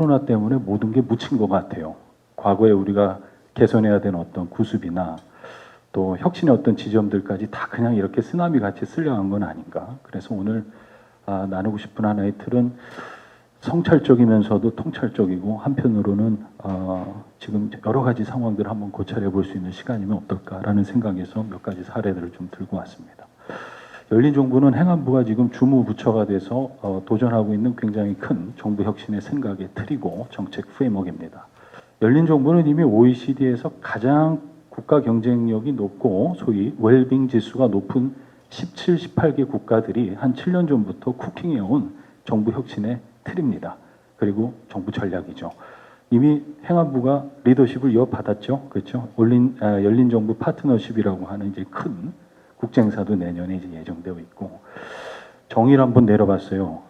코로나 때문에 모든 게 묻힌 것 같아요. 과거에 우리가 개선해야 되는 어떤 구습이나 또 혁신의 어떤 지점들까지 다 그냥 이렇게 쓰나미 같이 쓸려간 건 아닌가. 그래서 오늘 나누고 싶은 하나의 틀은 성찰적이면서도 통찰적이고 한편으로는 지금 여러 가지 상황들을 한번 고찰해 볼 수 있는 시간이면 어떨까라는 생각에서 몇 가지 사례들을 좀 들고 왔습니다. 열린정부는 행안부가 지금 주무부처가 돼서 도전하고 있는 굉장히 큰 정부 혁신의 생각의 틀이고 정책 프레임워크입니다. 열린정부는 이미 OECD에서 가장 국가 경쟁력이 높고 소위 웰빙 지수가 높은 17, 18개 국가들이 한 7년 전부터 쿠킹해온 정부 혁신의 틀입니다. 그리고 정부 전략이죠. 이미 행안부가 리더십을 이어받았죠. 그렇죠. 열린정부 파트너십이라고 하는 이제 큰 국제행사도 내년에 이제 예정되어 있고, 정의를 한번 내려봤어요.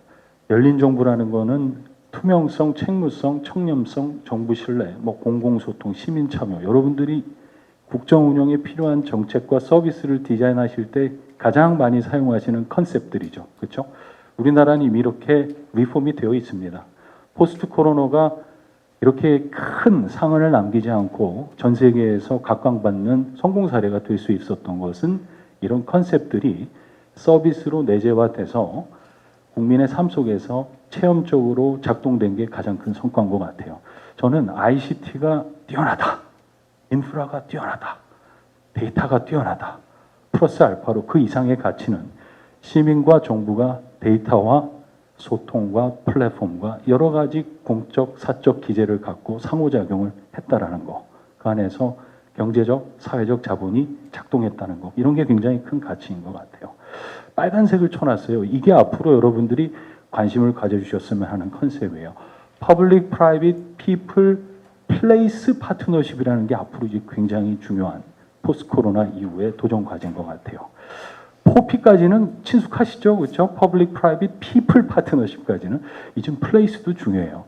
열린정부라는 거는 투명성, 책무성, 청렴성, 정부 신뢰, 공공소통, 시민 참여, 여러분들이 국정 운영에 필요한 정책과 서비스를 디자인하실 때 가장 많이 사용하시는 컨셉들이죠. 그렇죠? 우리나라는 이미 이렇게 리폼이 되어 있습니다. 포스트 코로나가 이렇게 큰 상흔을 남기지 않고 전 세계에서 각광받는 성공 사례가 될 수 있었던 것은 이런 컨셉들이 서비스로 내재화돼서 국민의 삶 속에서 체험적으로 작동된 게 가장 큰 성과인 것 같아요. 저는 ICT가 뛰어나다, 인프라가 뛰어나다, 데이터가 뛰어나다, 플러스 알파로 그 이상의 가치는 시민과 정부가 데이터와 소통과 플랫폼과 여러 가지 공적, 사적 기제를 갖고 상호작용을 했다라는 거. 그 안에서 경제적, 사회적 자본이 작동했다는 거. 이런 게 굉장히 큰 가치인 것 같아요. 빨간색을 쳐놨어요. 이게 앞으로 여러분들이 관심을 가져주셨으면 하는 컨셉이에요. Public, Private, People, Place Partnership이라는 게 앞으로 이제 굉장히 중요한 포스트 코로나 이후의 도전 과제인 것 같아요. 4P까지는 친숙하시죠? 그렇죠? Public, Private, People Partnership까지는 이제 Place도 중요해요.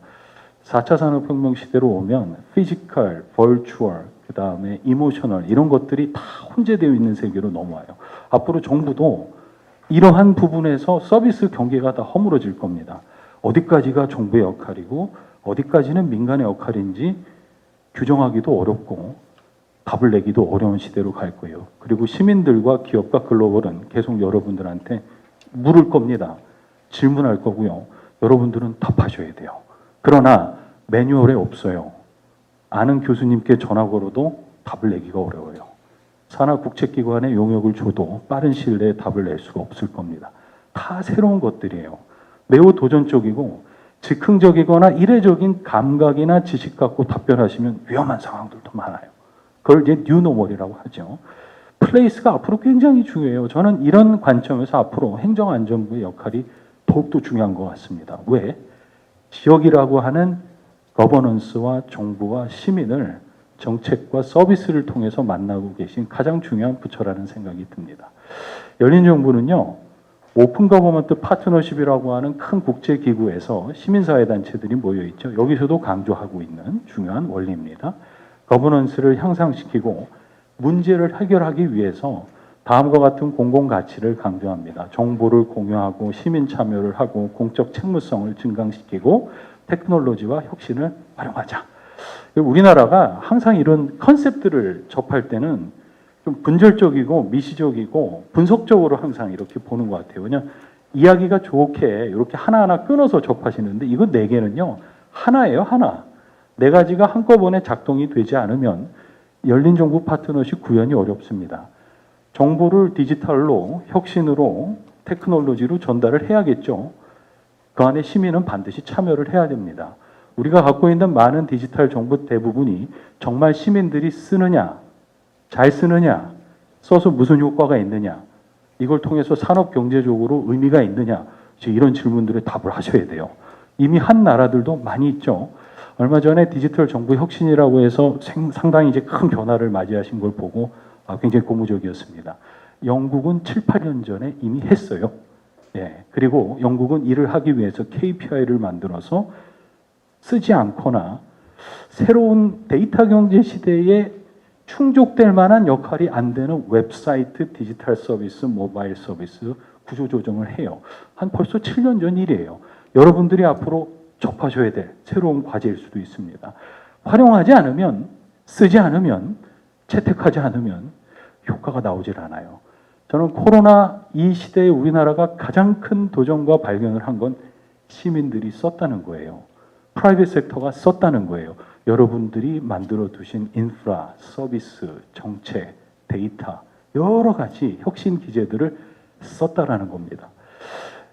4차 산업혁명 시대로 오면 Physical, Virtual, 그 다음에 Emotional 이런 것들이 다 혼재되어 있는 세계로 넘어와요. 앞으로 정부도 이러한 부분에서 서비스 경계가 다 허물어질 겁니다. 어디까지가 정부의 역할이고 어디까지는 민간의 역할인지 규정하기도 어렵고 답을 내기도 어려운 시대로 갈 거예요. 그리고 시민들과 기업과 글로벌은 계속 여러분들한테 물을 겁니다. 질문할 거고요. 여러분들은 답하셔야 돼요. 그러나 매뉴얼에 없어요. 아는 교수님께 전화 걸어도 답을 내기가 어려워요. 산하 국책기관에 용역을 줘도 빠른 시일 내에 답을 낼 수가 없을 겁니다. 다 새로운 것들이에요. 매우 도전적이고 즉흥적이거나 이례적인 감각이나 지식 갖고 답변하시면 위험한 상황들도 많아요. 그걸 이제 뉴노멀이라고 하죠. 플레이스가 앞으로 굉장히 중요해요. 저는 이런 관점에서 앞으로 행정안전부의 역할이 더욱더 중요한 것 같습니다. 왜? 지역이라고 하는 거버넌스와 정부와 시민을 정책과 서비스를 통해서 만나고 계신 가장 중요한 부처라는 생각이 듭니다. 열린정부는요, 오픈 거버먼트 파트너십이라고 하는 큰 국제기구에서 시민사회단체들이 모여있죠. 여기서도 강조하고 있는 중요한 원리입니다. 거버넌스를 향상시키고 문제를 해결하기 위해서 다음과 같은 공공가치를 강조합니다. 정보를 공유하고 시민 참여를 하고 공적 책무성을 증강시키고 테크놀로지와 혁신을 활용하자. 우리나라가 항상 이런 컨셉들을 접할 때는 좀 분절적이고 미시적이고 분석적으로 항상 이렇게 보는 것 같아요. 그냥 이야기가 좋게 이렇게 하나하나 끊어서 접하시는데 이거 네 개는요, 하나예요, 하나. 네 가지가 한꺼번에 작동이 되지 않으면 열린정부 파트너십 구현이 어렵습니다. 정보를 디지털로, 혁신으로, 테크놀로지로 전달을 해야겠죠. 그 안에 시민은 반드시 참여를 해야 됩니다. 우리가 갖고 있는 많은 디지털 정보 대부분이 정말 시민들이 쓰느냐, 잘 쓰느냐, 써서 무슨 효과가 있느냐, 이걸 통해서 산업 경제적으로 의미가 있느냐, 이런 질문들에 답을 하셔야 돼요. 이미 한 나라들도 많이 있죠. 얼마 전에 디지털 정부 혁신이라고 해서 상당히 이제 큰 변화를 맞이하신 걸 보고 굉장히 고무적이었습니다. 영국은 7, 8년 전에 이미 했어요. 예. 그리고 영국은 이를 하기 위해서 KPI를 만들어서 쓰지 않거나 새로운 데이터 경제 시대에 충족될 만한 역할이 안 되는 웹사이트, 디지털 서비스, 모바일 서비스 구조 조정을 해요. 한 벌써 7년 전 일이에요. 여러분들이 앞으로 접하셔야 될 새로운 과제일 수도 있습니다. 활용하지 않으면, 쓰지 않으면, 채택하지 않으면 효과가 나오질 않아요. 저는 코로나 이 시대에 우리나라가 가장 큰 도전과 발견을 한 건 시민들이 썼다는 거예요. 프라이빗 섹터가 썼다는 거예요. 여러분들이 만들어 두신 인프라, 서비스, 정책, 데이터 여러 가지 혁신 기제들을 썼다라는 겁니다.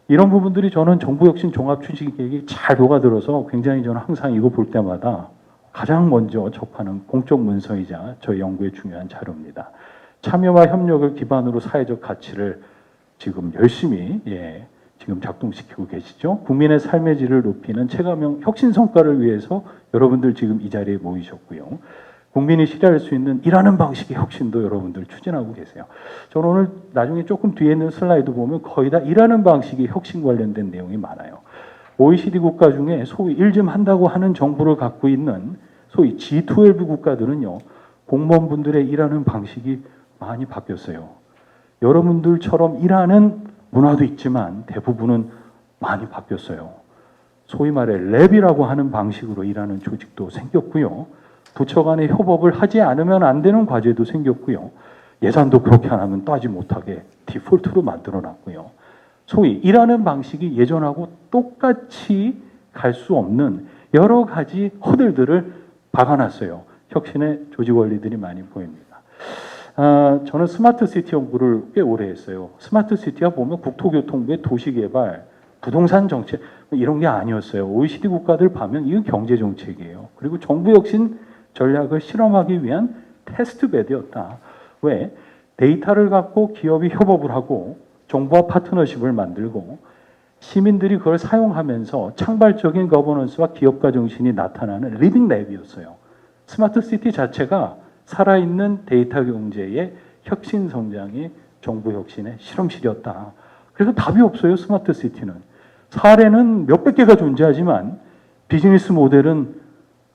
이런 부분들이 저는 정부혁신 종합추진계획이 잘 녹아들어서 굉장히 저는 항상 이거 볼 때마다 가장 먼저 접하는 공적 문서이자 저희 연구의 중요한 자료입니다. 참여와 협력을 기반으로 사회적 가치를 지금 열심히 지금 작동시키고 계시죠. 국민의 삶의 질을 높이는 체감형 혁신 성과를 위해서 여러분들 지금 이 자리에 모이셨고요. 국민이 실현할 수 있는 일하는 방식의 혁신도 여러분들 추진하고 계세요. 저는 오늘 나중에 조금 뒤에 있는 슬라이드 보면 거의 다 일하는 방식의 혁신 관련된 내용이 많아요. OECD 국가 중에 소위 일 좀 한다고 하는 정부를 갖고 있는 소위 G12 국가들은요. 공무원분들의 일하는 방식이 많이 바뀌었어요. 여러분들처럼 일하는 문화도 있지만 대부분은 많이 바뀌었어요. 소위 말해 랩이라고 하는 방식으로 일하는 조직도 생겼고요. 부처 간의 협업을 하지 않으면 안 되는 과제도 생겼고요. 예산도 그렇게 안 하면 따지 못하게 디폴트로 만들어놨고요. 소위 일하는 방식이 예전하고 똑같이 갈 수 없는 여러 가지 허들들을 박아놨어요. 혁신의 조직 원리들이 많이 보입니다. 저는 스마트 시티 연구를 꽤 오래 했어요. 스마트 시티가 보면 국토교통부의 도시개발, 부동산 정책 이런 게 아니었어요. OECD 국가들 보면 이건 경제 정책이에요. 그리고 정부 혁신 전략을 실험하기 위한 테스트베드였다. 왜? 데이터를 갖고 기업이 협업을 하고 정부와 파트너십을 만들고 시민들이 그걸 사용하면서 창발적인 거버넌스와 기업가 정신이 나타나는 리빙 랩이었어요. 스마트 시티 자체가 살아있는 데이터 경제의 혁신 성장의 정부 혁신의 실험실이었다. 그래서 답이 없어요. 스마트 시티는. 사례는 몇백 개가 존재하지만 비즈니스 모델은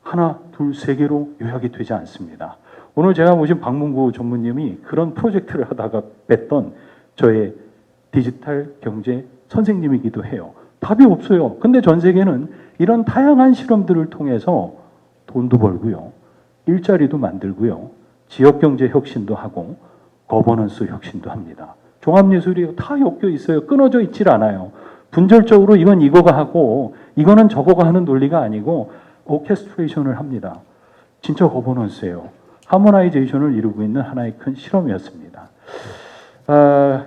하나, 둘, 세 개로 요약이 되지 않습니다. 오늘 제가 모신 박문구 전무님이 그런 프로젝트를 하다가 뵀던 저의 디지털 경제 선생님이기도 해요. 답이 없어요. 근데 전 세계는 이런 다양한 실험들을 통해서 돈도 벌고요. 일자리도 만들고요. 지역경제 혁신도 하고 거버넌스 혁신도 합니다. 종합예술이 다 엮여 있어요. 끊어져 있질 않아요. 분절적으로 이건 이거가 하고 이거는 저거가 하는 논리가 아니고 오케스트레이션을 합니다. 진짜 거버넌스예요. 하모나이제이션을 이루고 있는 하나의 큰 실험이었습니다.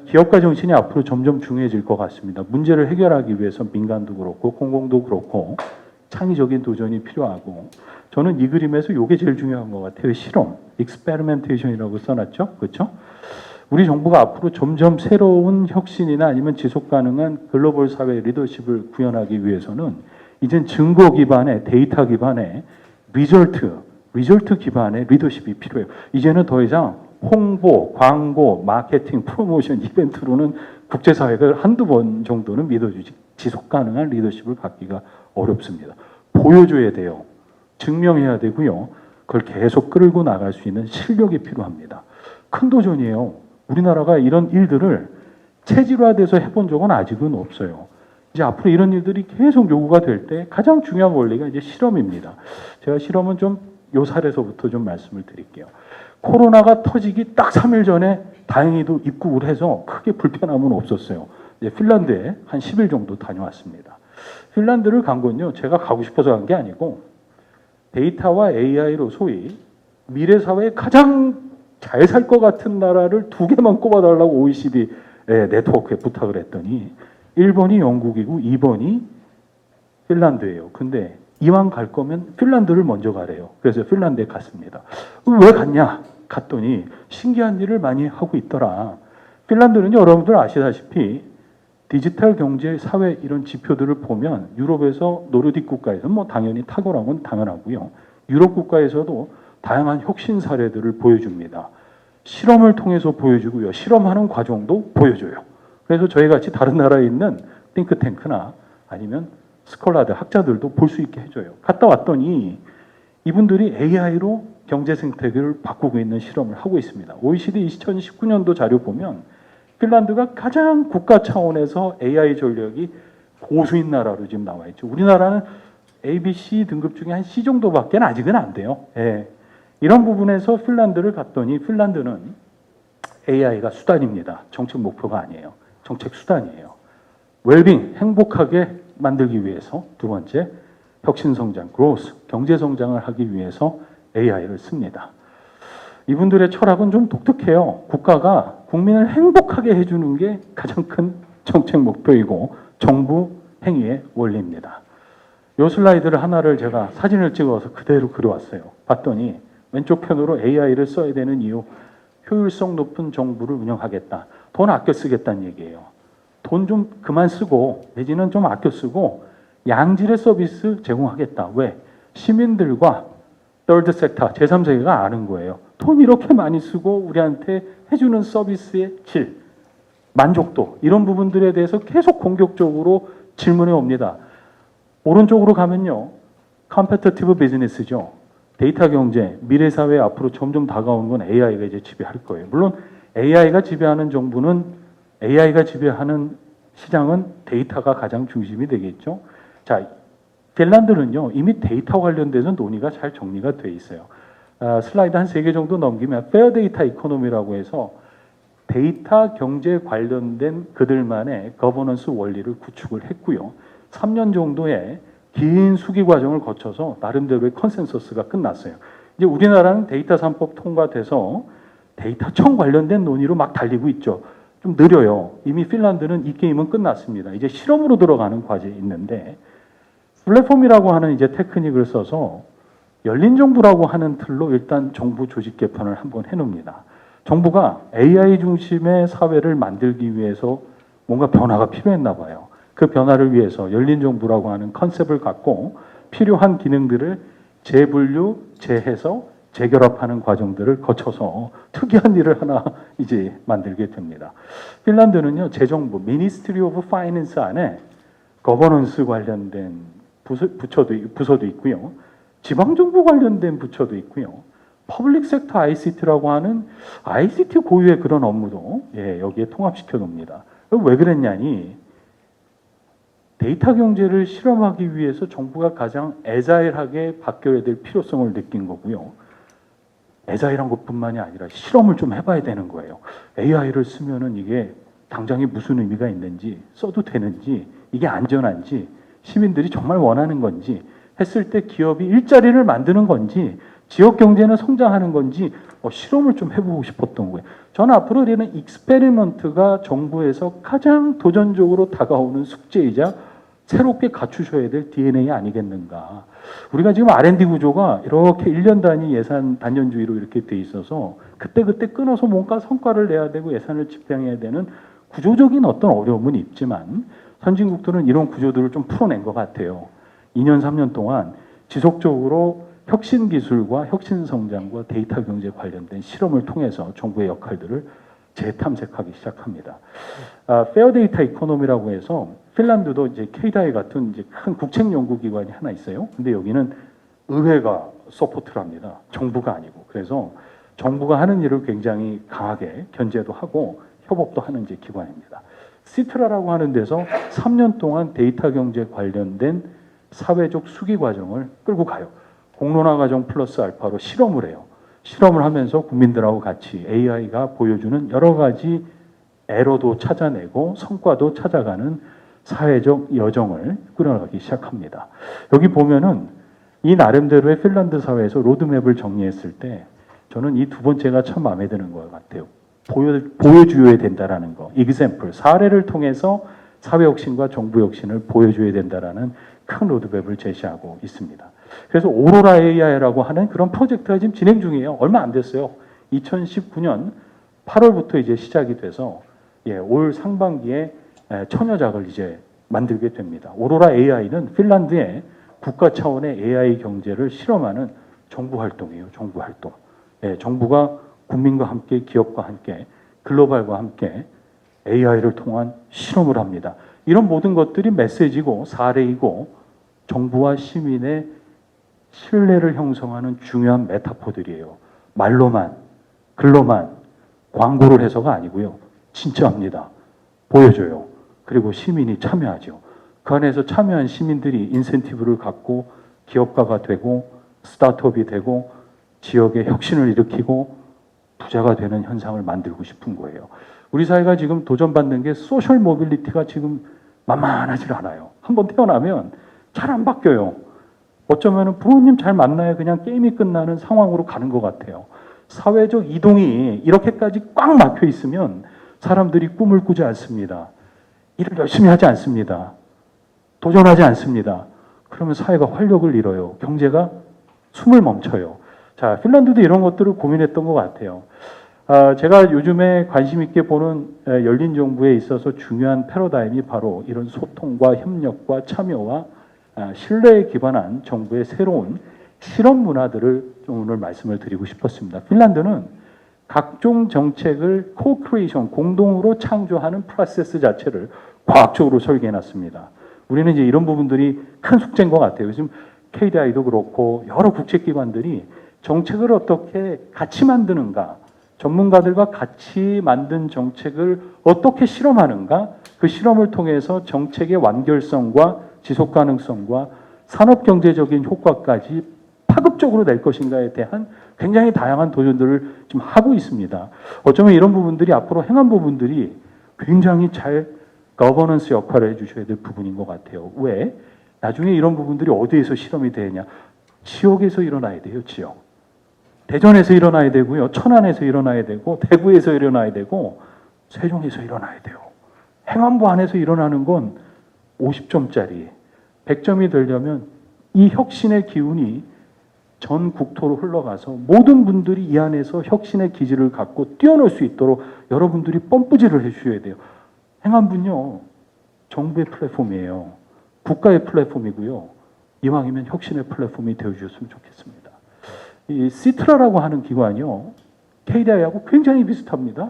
기업가 정신이 앞으로 점점 중요해질 것 같습니다. 문제를 해결하기 위해서 민간도 그렇고 공공도 그렇고 창의적인 도전이 필요하고 저는 이 그림에서 이게 제일 중요한 것 같아요. 실험, 익스페리멘테이션이라고 써놨죠. 그렇죠? 우리 정부가 앞으로 점점 새로운 혁신이나 아니면 지속 가능한 글로벌 사회 리더십을 구현하기 위해서는 이젠 증거 기반의 데이터 기반의 리절트 기반의 리더십이 필요해요. 이제는 더 이상 홍보, 광고, 마케팅, 프로모션, 이벤트로는 국제사회가 한두 번 정도는 믿어주지 지속 가능한 리더십을 갖기가 어렵습니다. 보여줘야 돼요. 증명해야 되고요. 그걸 계속 끌고 나갈 수 있는 실력이 필요합니다. 큰 도전이에요. 우리나라가 이런 일들을 체질화돼서 해본 적은 아직은 없어요. 이제 앞으로 이런 일들이 계속 요구가 될 때 가장 중요한 원리가 이제 실험입니다. 제가 실험은 좀 요 사례에서부터 좀 말씀을 드릴게요. 코로나가 터지기 딱 3일 전에 다행히도 입국을 해서 크게 불편함은 없었어요. 이제 핀란드에 한 10일 정도 다녀왔습니다. 핀란드를 간 건요, 제가 가고 싶어서 간 게 아니고 데이터와 AI로 소위 미래 사회에 가장 잘 살 것 같은 나라를 2개만 꼽아달라고 OECD 네트워크에 부탁을 했더니 1번이 영국이고 2번이 핀란드예요. 근데 이왕 갈 거면 핀란드를 먼저 가래요. 그래서 핀란드에 갔습니다. 왜 갔냐? 갔더니 신기한 일을 많이 하고 있더라. 핀란드는 여러분들 아시다시피 디지털 경제, 사회 이런 지표들을 보면 유럽에서 노르딕 국가에서 뭐 당연히 탁월한 건 당연하고요. 유럽 국가에서도 다양한 혁신 사례들을 보여줍니다. 실험을 통해서 보여주고요. 실험하는 과정도 보여줘요. 그래서 저희 같이 다른 나라에 있는 띵크탱크나 아니면 스콜라들, 학자들도 볼 수 있게 해줘요. 갔다 왔더니 이분들이 AI로 경제 생태계를 바꾸고 있는 실험을 하고 있습니다. OECD 2019년도 자료 보면 핀란드가 가장 국가 차원에서 AI 전력이 고수인 나라로 지금 나와 있죠. 우리나라는 A, B, C 등급 중에 한 C 정도밖에 아직은 안 돼요. 예. 이런 부분에서 핀란드를 갔더니 핀란드는 AI가 수단입니다. 정책 목표가 아니에요. 정책 수단이에요. 웰빙, 행복하게 만들기 위해서 두 번째, 혁신성장, growth, 경제성장을 하기 위해서 AI를 씁니다. 이분들의 철학은 좀 독특해요. 국가가 국민을 행복하게 해주는 게 가장 큰 정책 목표이고 정부 행위의 원리입니다. 이 슬라이드를 하나를 제가 사진을 찍어서 그대로 그려왔어요. 봤더니 왼쪽 편으로 AI를 써야 되는 이유, 효율성 높은 정부를 운영하겠다. 돈 아껴 쓰겠다는 얘기예요. 돈 좀 그만 쓰고 내지는 좀 아껴 쓰고 양질의 서비스 제공하겠다. 왜? 시민들과 third sector, 제3세계가 아는 거예요. 돈 이렇게 많이 쓰고 우리한테 해주는 서비스의 질, 만족도 이런 부분들에 대해서 계속 공격적으로 질문해 옵니다. 오른쪽으로 가면요. 컴페티티브 비즈니스죠. 데이터 경제, 미래 사회 앞으로 점점 다가오는 건 AI가 이제 지배할 거예요. 물론 AI가 지배하는 정부는 AI가 지배하는 시장은 데이터가 가장 중심이 되겠죠. 자, 핀란드는요. 이미 데이터 관련돼서 논의가 잘 정리가 돼 있어요. 슬라이드 한 3개 정도 넘기면 페어 데이터 이코노미라고 해서 데이터 경제 관련된 그들만의 거버넌스 원리를 구축을 했고요. 3년 정도의 긴 수기 과정을 거쳐서 나름대로의 컨센서스가 끝났어요. 이제 우리나라는 데이터 3법 통과돼서 데이터청 관련된 논의로 막 달리고 있죠. 좀 느려요. 이미 핀란드는 이 게임은 끝났습니다. 이제 실험으로 들어가는 과제에 있는데 플랫폼이라고 하는 이제 테크닉을 써서 열린 정부라고 하는 틀로 일단 정부 조직 개편을 한번 해놓습니다. 정부가 AI 중심의 사회를 만들기 위해서 뭔가 변화가 필요했나 봐요. 그 변화를 위해서 열린 정부라고 하는 컨셉을 갖고 필요한 기능들을 재분류, 재해서 재결합하는 과정들을 거쳐서 특이한 일을 하나 이제 만들게 됩니다. 핀란드는요, 재정부, Ministry of Finance 안에 거버넌스 관련된 부서도 있고요. 지방정부 관련된 부처도 있고요. 퍼블릭 섹터 ICT라고 하는 ICT 고유의 그런 업무도 여기에 통합시켜 놓습니다. 왜 그랬냐니 데이터 경제를 실험하기 위해서 정부가 가장 애자일하게 바뀌어야 될 필요성을 느낀 거고요. 애자일한 것뿐만이 아니라 실험을 좀 해봐야 되는 거예요. AI를 쓰면은 이게 당장에 무슨 의미가 있는지, 써도 되는지, 이게 안전한지, 시민들이 정말 원하는 건지, 했을 때 기업이 일자리를 만드는 건지, 지역 경제는 성장하는 건지 실험을 좀 해보고 싶었던 거예요. 저는 앞으로 이런 익스페리먼트가 정부에서 가장 도전적으로 다가오는 숙제이자 새롭게 갖추셔야 될 DNA 아니겠는가. 우리가 지금 R&D 구조가 이렇게 1년 단위 예산 단연주의로 이렇게 돼 있어서 그때그때 끊어서 뭔가 성과를 내야 되고 예산을 집행해야 되는 구조적인 어떤 어려움은 있지만 선진국들은 이런 구조들을 좀 풀어낸 것 같아요. 2년, 3년 동안 지속적으로 혁신 기술과 혁신 성장과 데이터 경제 관련된 실험을 통해서 정부의 역할들을 재탐색하기 시작합니다. 페어 데이터 이코노미라고 해서 핀란드도 이제 케이다이 같은 이제 큰 국책 연구기관이 하나 있어요. 근데 여기는 의회가 서포트를 합니다. 정부가 아니고. 그래서 정부가 하는 일을 굉장히 강하게 견제도 하고 협업도 하는 이제 기관입니다. 시트라라고 하는 데서 3년 동안 데이터 경제 관련된 사회적 수기 과정을 끌고 가요. 공론화 과정 플러스 알파로 실험을 해요. 실험을 하면서 국민들하고 같이 AI가 보여주는 여러 가지 에러도 찾아내고 성과도 찾아가는 사회적 여정을 꾸려나가기 시작합니다. 여기 보면은 이 나름대로의 핀란드 사회에서 로드맵을 정리했을 때 저는 이 두 번째가 참 마음에 드는 것 같아요. 보여줘야 된다라는 거. example, 사례를 통해서 사회 혁신과 정부 혁신을 보여줘야 된다라는 큰 로드맵을 제시하고 있습니다. 그래서 오로라 AI라고 하는 그런 프로젝트가 지금 진행 중이에요. 얼마 안 됐어요. 2019년 8월부터 이제 시작이 돼서 올 상반기에 천여작을 이제 만들게 됩니다. 오로라 AI는 핀란드의 국가 차원의 AI 경제를 실험하는 정부 활동이에요. 정부 활동. 정부가 국민과 함께, 기업과 함께, 글로벌과 함께 AI를 통한 실험을 합니다. 이런 모든 것들이 메시지고 사례이고 정부와 시민의 신뢰를 형성하는 중요한 메타포들이에요. 말로만, 글로만, 광고를 해서가 아니고요. 진짜 합니다. 보여줘요. 그리고 시민이 참여하죠. 그 안에서 참여한 시민들이 인센티브를 갖고 기업가가 되고 스타트업이 되고 지역의 혁신을 일으키고 부자가 되는 현상을 만들고 싶은 거예요. 우리 사회가 지금 도전받는 게 소셜 모빌리티가 지금 만만하지 않아요. 한번 태어나면 잘 안 바뀌어요. 어쩌면 부모님 잘 만나야 그냥 게임이 끝나는 상황으로 가는 것 같아요. 사회적 이동이 이렇게까지 꽉 막혀 있으면 사람들이 꿈을 꾸지 않습니다. 일을 열심히 하지 않습니다. 도전하지 않습니다. 그러면 사회가 활력을 잃어요. 경제가 숨을 멈춰요. 자, 핀란드도 이런 것들을 고민했던 것 같아요. 제가 요즘에 관심 있게 보는 열린 정부에 있어서 중요한 패러다임이 바로 이런 소통과 협력과 참여와 신뢰에 기반한 정부의 새로운 실험 문화들을 좀 오늘 말씀을 드리고 싶었습니다. 핀란드는 각종 정책을 코크리에이션, 공동으로 창조하는 프로세스 자체를 과학적으로 설계해 놨습니다. 우리는 이제 이런 부분들이 큰 숙제인 것 같아요. 요즘 KDI도 그렇고 여러 국제기관들이 정책을 어떻게 같이 만드는가, 전문가들과 같이 만든 정책을 어떻게 실험하는가, 그 실험을 통해서 정책의 완결성과 지속 가능성과 산업 경제적인 효과까지 파급적으로 낼 것인가에 대한 굉장히 다양한 도전들을 지금 하고 있습니다. 어쩌면 이런 부분들이 앞으로 행안 부분들이 굉장히 잘 거버넌스 역할을 해주셔야 될 부분인 것 같아요. 왜? 나중에 이런 부분들이 어디에서 실험이 되느냐? 지역에서 일어나야 돼요, 지역. 대전에서 일어나야 되고요, 천안에서 일어나야 되고, 대구에서 일어나야 되고, 세종에서 일어나야 돼요. 행안부 안에서 일어나는 건 50점짜리, 100점이 되려면 이 혁신의 기운이 전 국토로 흘러가서 모든 분들이 이 안에서 혁신의 기질을 갖고 뛰어놀 수 있도록 여러분들이 펌프질을 해주셔야 돼요. 행안부는요, 정부의 플랫폼이에요. 국가의 플랫폼이고요. 이왕이면 혁신의 플랫폼이 되어주셨으면 좋겠습니다. 이 시트라라고 하는 기관이요, KDI하고 굉장히 비슷합니다.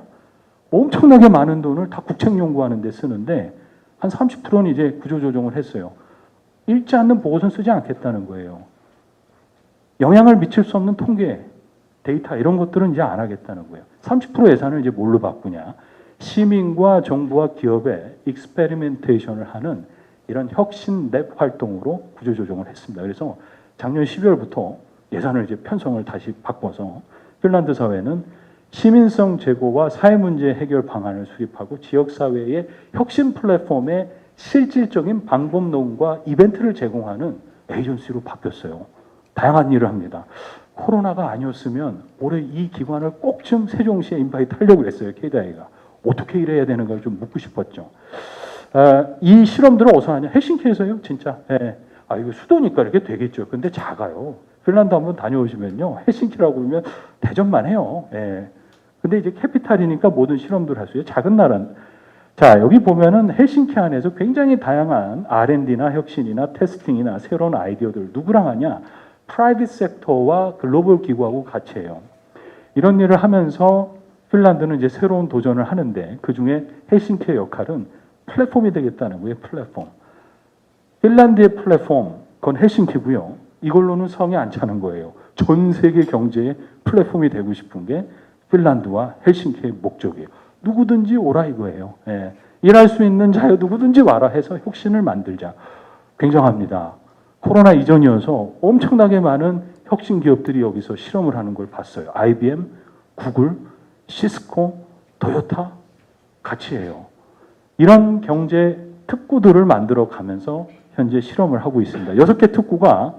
엄청나게 많은 돈을 다 국책 연구하는 데 쓰는데 한 30%는 이제 구조조정을 했어요. 읽지 않는 보고서는 쓰지 않겠다는 거예요. 영향을 미칠 수 없는 통계, 데이터 이런 것들은 이제 안 하겠다는 거예요. 30% 예산을 이제 뭘로 바꾸냐? 시민과 정부와 기업의 익스페리멘테이션을 하는 이런 혁신 랩 활동으로 구조조정을 했습니다. 그래서 작년 12월부터 예산을 이제 편성을 다시 바꿔서 핀란드 사회는 시민성 제고와 사회 문제 해결 방안을 수립하고 지역사회의 혁신 플랫폼에 실질적인 방법론과 이벤트를 제공하는 에이전시로 바뀌었어요. 다양한 일을 합니다. 코로나가 아니었으면 올해 이 기관을 꼭 좀 세종시에 인바이트 하려고 했어요. KDI가. 어떻게 일해야 되는가 좀 묻고 싶었죠. 이 실험들은 어디서 하냐? 헬싱키에서요, 진짜. 예. 이거 수도니까 이렇게 되겠죠. 근데 작아요. 핀란드 한번 다녀오시면요, 헬싱키라고 그러면 대전만 해요. 예. 근데 이제 캐피탈이니까 모든 실험들 할 수 있어요. 작은 나라는. 자, 여기 보면은 헬싱키 안에서 굉장히 다양한 R&D나 혁신이나 테스팅이나 새로운 아이디어들 누구랑 하냐? 프라이빗 섹터와 글로벌 기구하고 같이 해요. 이런 일을 하면서 핀란드는 이제 새로운 도전을 하는데 그 중에 헬싱키의 역할은 플랫폼이 되겠다는 거예요. 플랫폼. 핀란드의 플랫폼, 그건 헬싱키고요. 이걸로는 성에 안 차는 거예요. 전 세계 경제의 플랫폼이 되고 싶은 게 핀란드와 헬싱키의 목적이에요. 누구든지 오라 이거예요. 예. 일할 수 있는 자유 누구든지 와라 해서 혁신을 만들자. 굉장합니다. 코로나 이전이어서 엄청나게 많은 혁신 기업들이 여기서 실험을 하는 걸 봤어요. IBM, 구글, 시스코, 토요타 같이 해요. 이런 경제 특구들을 만들어 가면서 현재 실험을 하고 있습니다. 6개 특구가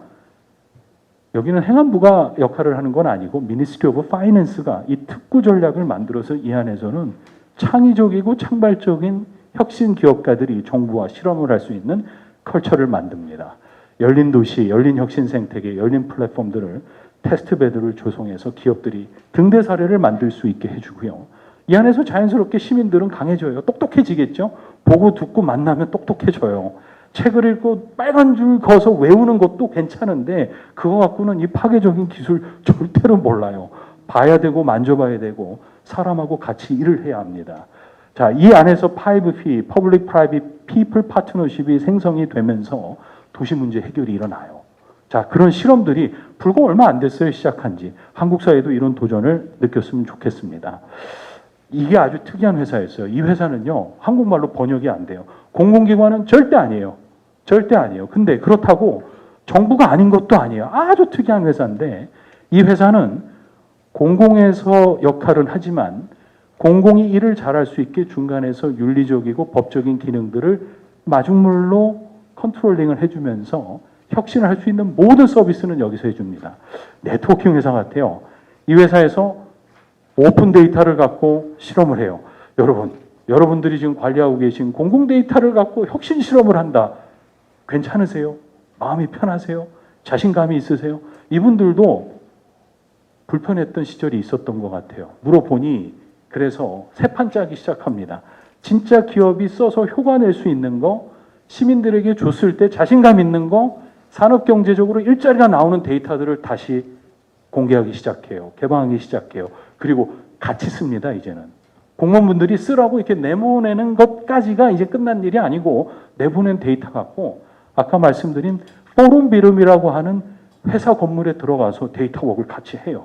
여기는 행안부가 역할을 하는 건 아니고 미니스트리 오브 파이낸스가 이 특구 전략을 만들어서 이 안에서는 창의적이고 창발적인 혁신 기업가들이 정부와 실험을 할 수 있는 컬처를 만듭니다. 열린 도시, 열린 혁신 생태계, 열린 플랫폼들을 테스트베드를 조성해서 기업들이 등대 사례를 만들 수 있게 해주고요. 이 안에서 자연스럽게 시민들은 강해져요. 똑똑해지겠죠? 보고 듣고 만나면 똑똑해져요. 책을 읽고 빨간 줄 그어서 외우는 것도 괜찮은데 그거 갖고는 이 파괴적인 기술 절대로 몰라요. 봐야 되고 만져봐야 되고 사람하고 같이 일을 해야 합니다. 자, 이 안에서 5P, Public Private People Partnership이 생성이 되면서 도시 문제 해결이 일어나요. 자, 그런 실험들이 불과 얼마 안 됐어요, 시작한 지. 한국 사회도 이런 도전을 느꼈으면 좋겠습니다. 이게 아주 특이한 회사였어요. 이 회사는요, 한국말로 번역이 안 돼요. 공공기관은 절대 아니에요. 절대 아니에요. 근데 그렇다고 정부가 아닌 것도 아니에요. 아주 특이한 회사인데 이 회사는 공공에서 역할은 하지만 공공이 일을 잘할 수 있게 중간에서 윤리적이고 법적인 기능들을 마중물로 컨트롤링을 해주면서 혁신을 할 수 있는 모든 서비스는 여기서 해줍니다. 네트워킹 회사 같아요. 이 회사에서 오픈 데이터를 갖고 실험을 해요. 여러분들이 지금 관리하고 계신 공공 데이터를 갖고 혁신 실험을 한다. 괜찮으세요? 마음이 편하세요? 자신감이 있으세요? 이분들도 불편했던 시절이 있었던 것 같아요. 물어보니 그래서 새 판 짜기 시작합니다. 진짜 기업이 써서 효과 낼 수 있는 거, 시민들에게 줬을 때 자신감 있는 거, 산업경제적으로 일자리가 나오는 데이터들을 다시 공개하기 시작해요. 개방하기 시작해요. 그리고 같이 씁니다, 이제는. 공무원분들이 쓰라고 이렇게 내보내는 것까지가 이제 끝난 일이 아니고 내보낸 데이터 갖고 아까 말씀드린 포럼 비름이라고 하는 회사 건물에 들어가서 데이터 웍을 같이 해요.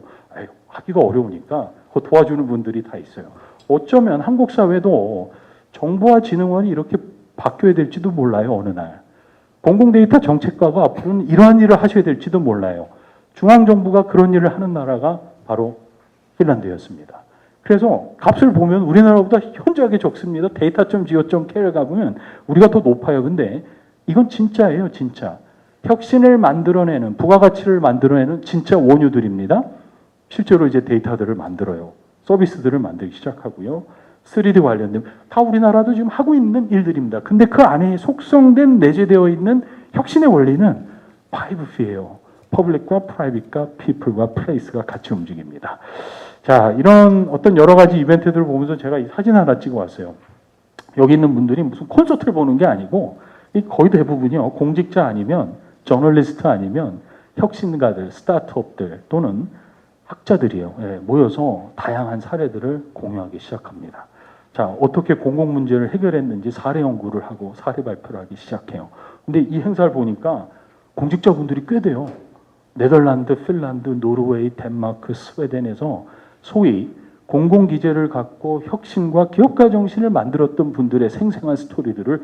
하기가 어려우니까 그 도와주는 분들이 다 있어요. 어쩌면 한국 사회도 정부와 진흥원이 이렇게 바뀌어야 될지도 몰라요, 어느 날. 공공데이터 정책과가 앞으로는 이러한 일을 하셔야 될지도 몰라요. 중앙정부가 그런 일을 하는 나라가 바로 핀란드였습니다. 그래서 값을 보면 우리나라보다 현저하게 적습니다. data.go.kr을 가보면 우리가 더 높아요. 근데 이건 진짜예요, 진짜. 혁신을 만들어내는, 부가가치를 만들어내는 진짜 원유들입니다. 실제로 이제 데이터들을 만들어요. 서비스들을 만들기 시작하고요. 3D 관련된 다 우리나라도 지금 하고 있는 일들입니다. 근데 그 안에 속성된 내재되어 있는 혁신의 원리는 5P예요. 퍼블릭과 프라이빗과 피플과 플레이스가 같이 움직입니다. 자, 이런 어떤 여러 가지 이벤트들을 보면서 제가 이 사진 하나 찍어 왔어요. 여기 있는 분들이 무슨 콘서트를 보는 게 아니고 거의 대부분이요. 공직자 아니면 저널리스트 아니면 혁신가들, 스타트업들 또는 학자들이요. 예, 모여서 다양한 사례들을 공유하기 시작합니다. 자, 어떻게 공공 문제를 해결했는지 사례 연구를 하고 사례 발표를 하기 시작해요. 근데 이 행사를 보니까 공직자분들이 꽤 돼요. 네덜란드, 핀란드, 노르웨이, 덴마크, 스웨덴에서 소위 공공기재를 갖고 혁신과 기업가 정신을 만들었던 분들의 생생한 스토리들을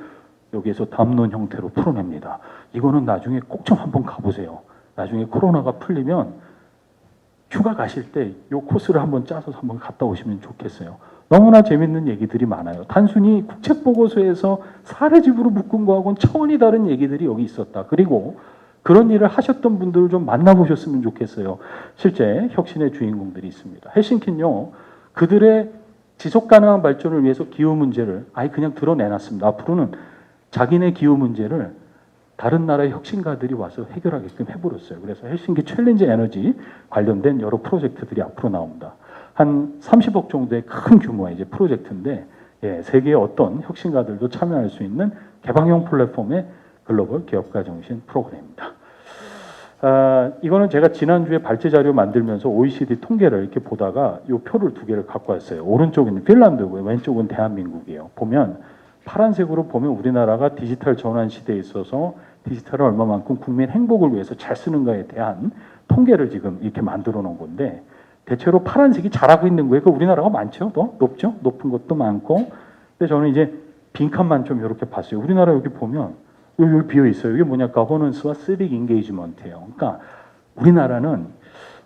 여기에서 담론 형태로 풀어냅니다. 이거는 나중에 꼭 좀 한번 가보세요. 나중에 코로나가 풀리면 휴가 가실 때 이 코스를 한번 짜서 한번 갔다 오시면 좋겠어요. 너무나 재밌는 얘기들이 많아요. 단순히 국책보고서에서 사례집으로 묶은 거하고는 차원이 다른 얘기들이 여기 있었다. 그리고 그런 일을 하셨던 분들을 좀 만나보셨으면 좋겠어요. 실제 혁신의 주인공들이 있습니다. 헬싱키는요, 그들의 지속가능한 발전을 위해서 기후 문제를 아예 그냥 드러내놨습니다. 앞으로는 자기네 기후 문제를 다른 나라의 혁신가들이 와서 해결하게끔 해버렸어요. 그래서 헬싱키 챌린지 에너지 관련된 여러 프로젝트들이 앞으로 나옵니다. 한 30억 정도의 큰 규모의 이제 프로젝트인데, 예, 세계의 어떤 혁신가들도 참여할 수 있는 개방형 플랫폼의 글로벌 기업가 정신 프로그램입니다. 이거는 제가 지난주에 발제 자료 만들면서 OECD 통계를 이렇게 보다가 이 표를 두 개를 갖고 왔어요. 오른쪽은 핀란드고요, 왼쪽은 대한민국이에요. 보면 파란색으로 보면 우리나라가 디지털 전환 시대에 있어서 디지털을 얼마만큼 국민 행복을 위해서 잘 쓰는가에 대한 통계를 지금 이렇게 만들어 놓은 건데, 대체로 파란색이 잘하고 있는 거예요. 그 우리나라가 많죠? 더 높죠? 높은 것도 많고. 근데 저는 이제 빈칸만 좀 이렇게 봤어요. 우리나라 여기 보면 여기 비어 있어요. 이게 뭐냐? 거버넌스와 시빅 인게이지먼트예요. 그러니까 우리나라는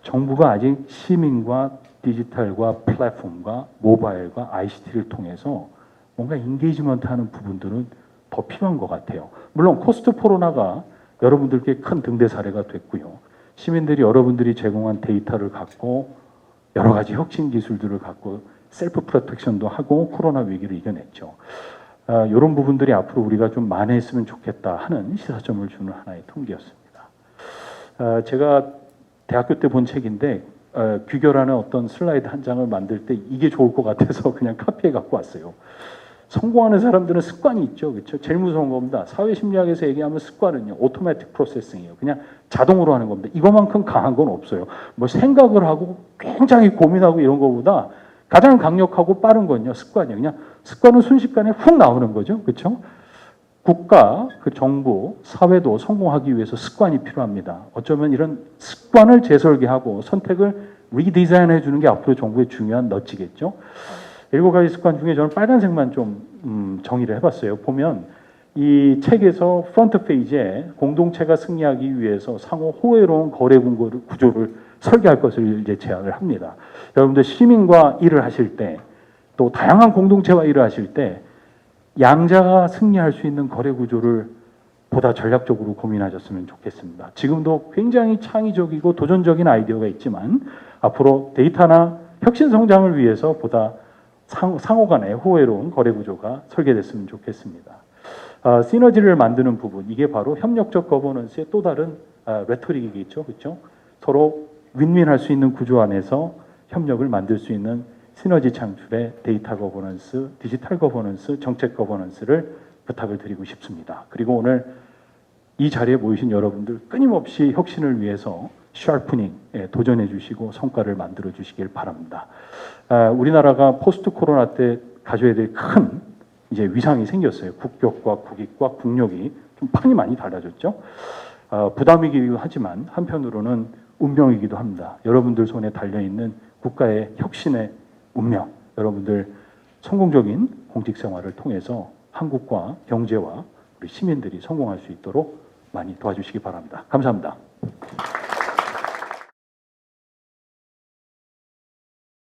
정부가 아직 시민과 디지털과 플랫폼과 모바일과 ICT를 통해서 뭔가 인게이지먼트 하는 부분들은 더 필요한 것 같아요. 물론 코스트 코로나가 여러분들께 큰 등대 사례가 됐고요. 시민들이 여러분들이 제공한 데이터를 갖고 여러 가지 혁신 기술들을 갖고 셀프 프로텍션도 하고 코로나 위기를 이겨냈죠. 이런 부분들이 앞으로 우리가 좀 만회했으면 좋겠다 하는 시사점을 주는 하나의 통계였습니다. 제가 대학교 때 본 책인데 귀결하는 어떤 슬라이드 한 장을 만들 때 이게 좋을 것 같아서 그냥 카피해 갖고 왔어요. 성공하는 사람들은 습관이 있죠. 그렇죠? 제일 무서운 겁니다. 사회심리학에서 얘기하면 습관은요, 오토매틱 프로세싱이에요. 그냥 자동으로 하는 겁니다. 이거만큼 강한 건 없어요. 뭐 생각을 하고 굉장히 고민하고 이런 거보다 가장 강력하고 빠른 건요, 습관이에요. 그냥 습관은 순식간에 훅 나오는 거죠. 그렇죠? 국가, 그 정부, 사회도 성공하기 위해서 습관이 필요합니다. 어쩌면 이런 습관을 재설계하고 선택을 리디자인해 주는 게 앞으로 정부의 중요한 너치겠죠. 7가지 습관 중에 저는 빨간색만 좀 정의를 해봤어요. 보면 이 책에서 프론트 페이지에 공동체가 승리하기 위해서 상호 호혜로운 거래 구조를 설계할 것을 이제 제안을 합니다. 여러분들 시민과 일을 하실 때 또 다양한 공동체와 일을 하실 때 양자가 승리할 수 있는 거래 구조를 보다 전략적으로 고민하셨으면 좋겠습니다. 지금도 굉장히 창의적이고 도전적인 아이디어가 있지만 앞으로 데이터나 혁신 성장을 위해서 보다 상호 간의 호혜로운 거래 구조가 설계됐으면 좋겠습니다. 시너지를 만드는 부분, 이게 바로 협력적 거버넌스의 또 다른 레토릭이겠죠. 그렇죠? 서로 윈윈할 수 있는 구조 안에서 협력을 만들 수 있는 시너지 창출의 데이터 거버넌스, 디지털 거버넌스, 정책 거버넌스를 부탁을 드리고 싶습니다. 그리고 오늘 이 자리에 모이신 여러분들 끊임없이 혁신을 위해서 샤프닝에 도전해 주시고 성과를 만들어 주시길 바랍니다. 우리나라가 포스트 코로나 때 가져야 될 큰 이제 위상이 생겼어요. 국격과 국익과 국력이 좀 판이 많이 달라졌죠. 부담이기도 하지만 한편으로는 운명이기도 합니다. 여러분들 손에 달려 있는 국가의 혁신의 운명, 여러분들 성공적인 공직 생활을 통해서 한국과 경제와 우리 시민들이 성공할 수 있도록 많이 도와주시기 바랍니다. 감사합니다.